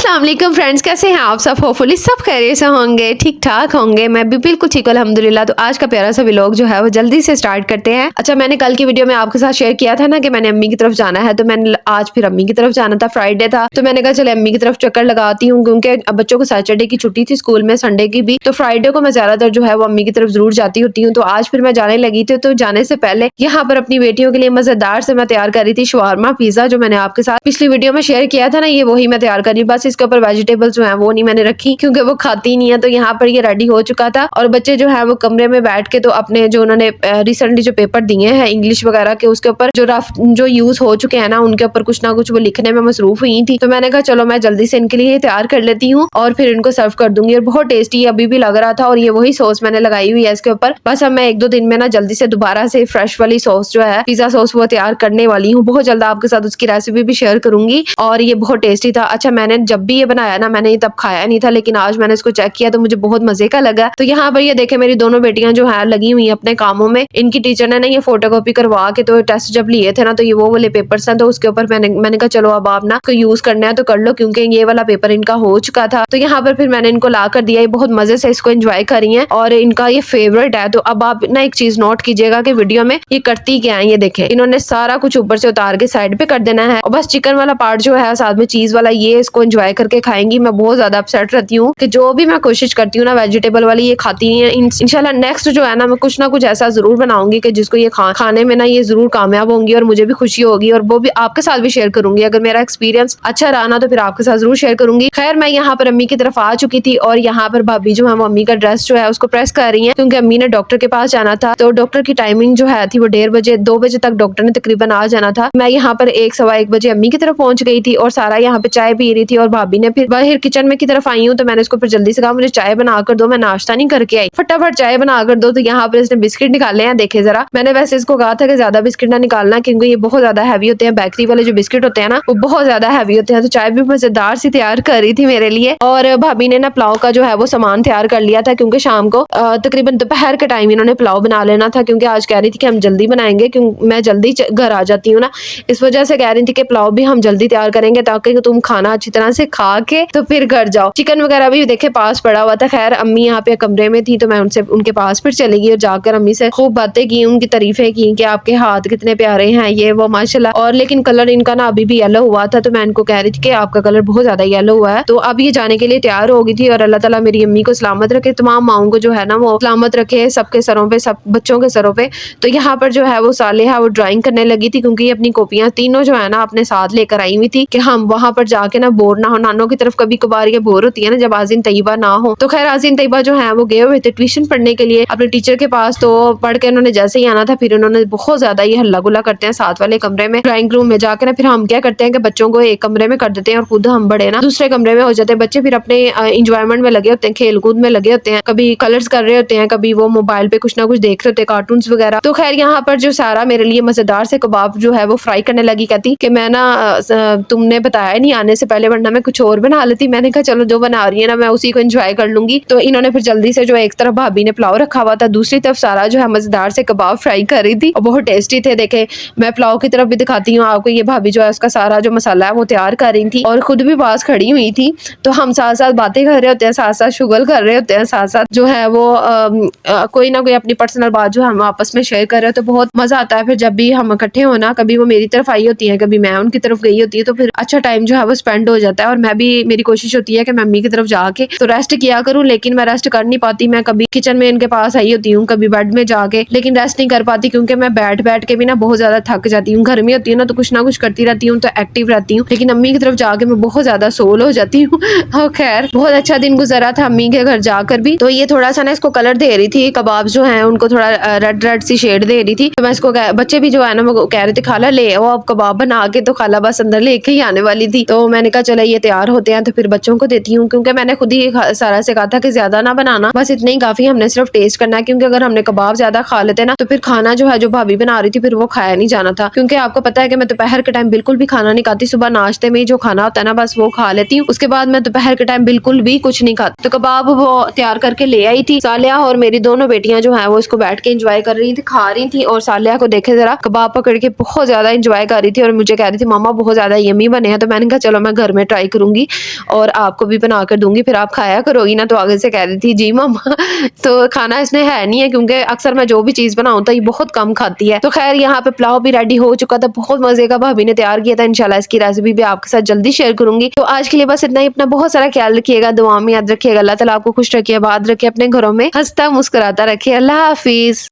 अस्सलाम वालेकुम फ्रेंड्स, कैसे हैं आप सब। होपफुली सब खैरियत से होंगे, ठीक ठाक होंगे। मैं भी बिल्कुल ठीक हूं अल्हम्दुलिल्लाह। तो आज का प्यारा सा व्लॉग जो है वो जल्दी से स्टार्ट करते हैं। अच्छा, मैंने कल की वीडियो में आपके साथ शेयर किया था ना कि मैंने अम्मी की तरफ जाना है, तो मैंने आज फिर अम्मी की तरफ जाना था। फ्राइडे था तो मैंने कहा चले अम्मी की तरफ चक्कर लगाती हूँ, क्योंकि बच्चों को सैटरडे की छुट्टी थी स्कूल में, संडे की भी। तो फ्राइडे को मैं ज्यादातर जो है वो अम्मी की तरफ जरूर जाती होती हूँ। तो आज फिर मैं जाने लगी थी। तो जाने से पहले यहाँ पर अपनी बेटियों के लिए मजेदार से मैं तैयार कर रही थी शवारमा पिज्जा, जो मैंने आपके साथ पिछली वीडियो में शेयर किया था ना, ये वही मैं तैयार कर रही हूँ। बस इसके ऊपर वेजिटेबल्स जो है वो नहीं मैंने रखी, क्योंकि वो खाती नहीं है। तो यहाँ पर ये रेडी हो चुका था और बच्चे जो है वो कमरे में बैठ के तो अपने जो उन्होंने रिसेंटली जो पेपर दिए हैं इंग्लिश वगैरह के, उसके ऊपर जो रफ जो यूज हो चुके हैं ना, उनके ऊपर कुछ ना कुछ वो लिखने में मसरूफ हुई थी। तो मैंने कहा चलो मैं जल्दी से इनके लिए तैयार कर लेती हूँ और फिर इनको सर्व कर दूंगी। और बहुत टेस्टी अभी भी लग रहा था। और ये वही सॉस मैंने लगाई हुई है इसके ऊपर। बस अब मैं 1-2 दिन में ना जल्दी से दोबारा से फ्रेश वाली सॉस जो है पिज्जा सॉस वो तैयार करने वाली हूँ। बहुत जल्द आपके साथ उसकी रेसिपी भी शेयर करूंगी। और ये बहुत टेस्टी था। अच्छा, मैंने जब भी ये बनाया ना, मैंने ये तब खाया नहीं था, लेकिन आज मैंने इसको चेक किया तो मुझे बहुत मजे का लगा। तो यहाँ पर ये देखे मेरी दोनों बेटियां जो है लगी हुई अपने कामों में। इनकी टीचर ने ना ये फोटोकॉपी करवा के तो टेस्ट जब लिए थे ना, तो ये वो वाले पेपर्स हैं, तो उसके ऊपर मैंने कहा चलो अब आप ना कोई यूज करना है तो कर लो, क्योंकि ये वाला पेपर इनका हो चुका था। तो यहाँ पर फिर मैंने इनको ला कर दिया। ये बहुत मजे से इसको एंजॉय करी है और इनका ये फेवरेट है। तो अब आप ना एक चीज नोट कीजिएगा कि वीडियो में ये करती क्या है। ये देखे इन्होंने सारा कुछ ऊपर से उतार के साइड पे कर देना है और बस चिकन वाला पार्ट जो है साथ में चीज वाला ये इसको एंजॉय करके खाएंगी। मैं बहुत ज्यादा अपसेट रहती हूँ कि जो भी मैं कोशिश करती हूँ ना वेजिटेबल वाली ये खाती नहीं है। इंशाल्लाह नेक्स्ट जो है ना मैं कुछ ना कुछ ऐसा जरूर बनाऊंगी कि जिसको ये खाने में ना ये जरूर कामयाब होंगी और मुझे भी खुशी होगी, और वो भी आपके साथ भी शेयर करूंगी। अगर मेरा एक्सपीरियंस अच्छा रहा ना तो फिर आपके साथ जरूर शेयर करूंगी। खैर, मैं यहाँ पर अम्मी की तरफ आ चुकी थी और यहाँ पर भाभी जो है वो अम्मी का ड्रेस जो है उसको प्रेस कर रही है, क्योंकि अम्मी ने डॉक्टर के पास जाना था। तो डॉक्टर की टाइमिंग जो है थी वो 1:30 बजे, 2 बजे तक डॉक्टर ने तकरीबन आ जाना था। मैं यहाँ पर 1-1:15 बजे अम्मी की तरफ पहुंच गई थी और सारा यहाँ पे चाय पी रही थी और भाभी ने फिर बाहर किचन में की तरफ आई हूँ। तो मैंने इसको फिर जल्दी से कहा मुझे चाय बना कर दो, मैं नाश्ता नहीं करके आई, फटाफट चाय बना कर दो। तो यहाँ पर इसने बिस्किट निकाले हैं, देखे जरा। मैंने वैसे इसको कहा था कि ज्यादा बिस्किट ना निकालना, क्योंकि ये बहुत ज्यादा हैवी होते हैं। बेकरी वाले जो बिस्किट होते हैं ना वो बहुत ज्यादा हैवी होते हैं। तो चाय भी मजेदार सी तैयार कर रही थी मेरे लिए। और भाभी ने ना पुलाव का जो है वो सामान तैयार कर लिया था, क्योंकि शाम को तकरीबन दोपहर के टाइम इन्होंने पुलाव बना लेना था, क्योंकि आज कह रही थी कि हम जल्दी बनाएंगे, क्योंकि मैं जल्दी घर आ जाती हूँ ना, इस वजह से कह रही थी कि पुलाव भी हम जल्दी तैयार करेंगे ताकि तुम खाना अच्छी तरह से खा के तो फिर घर जाओ। चिकन वगैरह भी देखे पास पड़ा हुआ था। खैर, अम्मी यहाँ पे कमरे में थी तो मैं उनके पास फिर चली गई और जाकर अम्मी से खूब बातें की, उनकी तारीफें की कि आपके हाथ कितने प्यारे हैं, ये वो माशाल्लाह। और लेकिन कलर इनका ना अभी भी येलो हुआ था, तो मैं इनको कह रही थी कि आपका कलर बहुत ज्यादा येलो हुआ है। तो अब ये जाने के लिए तैयार हो गई थी। और अल्लाह ताला मेरी अम्मी को सलामत रखे, तमाम माओं को जो है ना वो सलामत रखे, सबके सरों पे, सब बच्चों के सरों पे। तो यहाँ पर जो है वो सालेहा वो ड्राइंग करने लगी थी, क्योंकि अपनी कॉपियां तीनों जो है ना अपने साथ लेकर आई हुई थी कि हम वहां पर जाके ना बोर ना हो। नानों की तरफ कभी कभार ये बोर होती है ना जब आज़ीन तैयबा ना हो। तो खैर, आज़ीन तैयबा जो है वो गए हुए थे ट्यूशन पढ़ने के लिए अपने टीचर के पास। तो पढ़ के उन्होंने जैसे ही आना था, फिर उन्होंने बहुत ज्यादा ये हल्ला गुल्ला करते हैं साथ वाले कमरे में, ड्राइंग रूम में जाकर ना फिर हम क्या करते हैं कि बच्चों को एक कमरे में कर देते हैं और खुद हम बड़े ना दूसरे कमरे में हो जाते हैं। बच्चे फिर अपने इंजॉयमेंट में लगे होते हैं, खेल कूद में लगे होते हैं, कभी कलर्स कर रहे होते हैं, कभी वो मोबाइल पे कुछ ना कुछ देख रहे होते हैं, कार्टून वगैरह। तो खैर, यहाँ पर जो सारा मेरे लिए मजेदार से कबाब जो है वो फ्राई करने लगी, कहती कि मैं ना तुमने बताया नहीं आने से पहले, वरना मैं कुछ और बना लेती। मैंने कहा चलो जो बना रही है ना मैं उसी को एंजॉय कर लूंगी। तो इन्होंने फिर जल्दी से जो एक तरफ भाभी ने पुलाव रखा हुआ था, दूसरी तरफ सारा जो है मजेदार से कबाब फ्राई कर रही थी और बहुत टेस्टी थे। देखे, मैं पुलाव की तरफ भी दिखाती हूँ आपको। ये भाभी जो है उसका सारा जो मसाला है वो तैयार कर रही थी और खुद भी पास खड़ी हुई थी। तो हम साथ साथ बातें कर रहे होते हैं, साथ साथ शुगल कर रहे होते हैं, साथ साथ जो है वो कोई ना कोई अपनी पर्सनल बात जो हम आपस में शेयर कर रहे हो। तो बहुत मजा आता है फिर जब भी हम इकट्ठे होना। कभी वो मेरी तरफ आई होती है, कभी मैं उनकी तरफ गई होती है, तो फिर अच्छा टाइम जो है वो स्पेंड हो जाता है। और मैं भी, मेरी कोशिश होती है कि मैं अम्मी की तरफ जाके तो रेस्ट किया करूं, लेकिन मैं रेस्ट कर नहीं पाती। मैं कभी किचन में इनके पास आई होती हूँ, कभी बेड में जाके, लेकिन रेस्ट नहीं कर पाती, क्योंकि मैं बैठ बैठ के भी ना बहुत ज्यादा थक जाती हूँ। घर में होती हूँ ना तो कुछ ना कुछ करती रहती हूँ, तो एक्टिव रहती हूँ, लेकिन अम्मी की तरफ जाके मैं बहुत ज्यादा सोल हो जाती हूँ। और खैर, बहुत अच्छा दिन गुजरा था अम्मी के घर जाकर भी। तो ये थोड़ा सा ना इसको कलर दे रही थी, कबाब जो है उनको थोड़ा रेड रेड सी शेड दे रही थी। तो मैं इसको बच्चे भी जो है ना वो कह रहे थे खाला ले आओ अब कबाब बना के, तो खाला बस अंदर लेके ही आने वाली थी। तो मैंने कहा चलो ये तैयार होते हैं तो फिर बच्चों को देती हूँ, क्योंकि मैंने खुद ही सारा से कहा था कि ज्यादा ना बनाना, बस इतना ही काफी, हमने सिर्फ टेस्ट करना है। क्योंकि अगर हमने कबाब ज्यादा खा लेते ना तो फिर खाना जो है जो भाभी बना रही थी फिर वो खाया नहीं जाना था। क्योंकि आपको पता है कि मैं दोपहर के टाइम बिल्कुल भी खाना नहीं खाती। सुबह नाश्ते में जो खाना होता है ना बस वो खा लेती हूँ, उसके बाद मैं दोपहर के टाइम बिल्कुल भी कुछ नहीं खाती। तो कबाब वो तैयार करके ले आई थी। सालिया और मेरी दोनों बेटियां जो है वो इसको बैठ के एंजॉय कर रही थी, खा रही थी। और सालिया को देखे जरा, कबाब पकड़ के बहुत ज्यादा एंजॉय कर रही थी और मुझे कह रही थी मामा बहुत ज्यादा यम्मी बने हैं। तो मैंने कहा चलो मैं घर में ट्राई करूँगी और आपको भी बना कर दूँगी, फिर आप खाया करोगी ना। तो आगे से कह रही थी जी मम्मा तो खाना इसने है नहीं है, क्योंकि अक्सर मैं जो भी चीज़ बनाऊँ तो ये बहुत कम खाती है। तो खैर यहाँ पे पुलाव भी रेडी हो चुका था, बहुत मज़े का भाभी ने तैयार किया था। इंशाल्लाह इसकी रेसिपी भी आपके साथ जल्दी शेयर करूँगी। तो आज के लिए बस इतना ही। अपना बहुत सारा ख्याल रखिएगा, दुआ में याद रखिएगा। अल्लाह ताला आपको खुश रखिए, आबाद रखे, अपने घरों में हँसता मुस्कुराता रखे। अल्लाह हाफिज़।